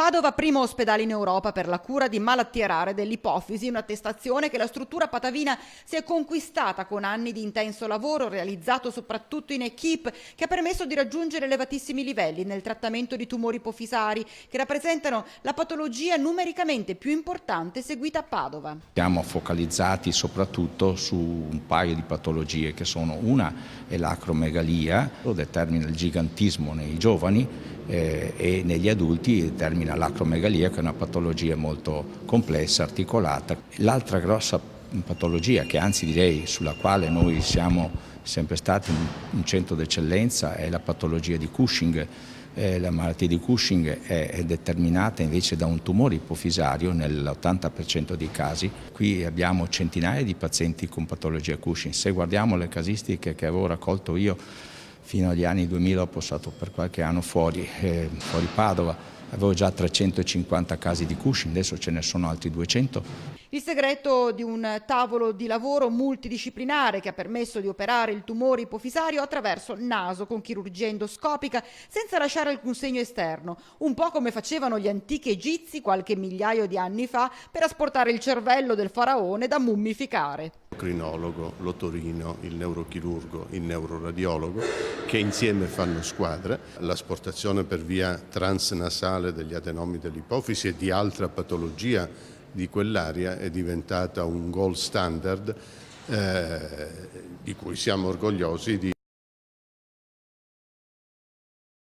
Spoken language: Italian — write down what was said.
Padova, primo ospedale in Europa per la cura di malattie rare dell'ipofisi, un'attestazione che la struttura patavina si è conquistata con anni di intenso lavoro realizzato soprattutto in equipe, che ha permesso di raggiungere elevatissimi livelli nel trattamento di tumori ipofisari, che rappresentano la patologia numericamente più importante seguita a Padova. Siamo focalizzati soprattutto su un paio di patologie che sono: una è l'acromegalia, lo determina il gigantismo nei giovani, e negli adulti determina l'acromegalia, che è una patologia molto complessa, articolata. L'altra grossa patologia, che anzi direi sulla quale noi siamo sempre stati un centro d'eccellenza, è la patologia di Cushing. La malattia di Cushing è determinata invece da un tumore ipofisario nell'80% dei casi. Qui abbiamo centinaia di pazienti con patologia Cushing. Se guardiamo le casistiche che avevo raccolto io fino agli anni 2000, ho passato per qualche anno fuori Padova, avevo già 350 casi di Cushing, adesso ce ne sono altri 200. Il segreto di un tavolo di lavoro multidisciplinare che ha permesso di operare il tumore ipofisario attraverso il naso con chirurgia endoscopica senza lasciare alcun segno esterno, un po' come facevano gli antichi egizi qualche migliaio di anni fa per asportare il cervello del faraone da mummificare. Crinologo, l'otorino, il neurochirurgo, il neuroradiologo, che insieme fanno squadra. L'asportazione per via transnasale degli adenomi dell'ipofisi e di altra patologia di quell'area è diventata un gold standard di cui siamo orgogliosi.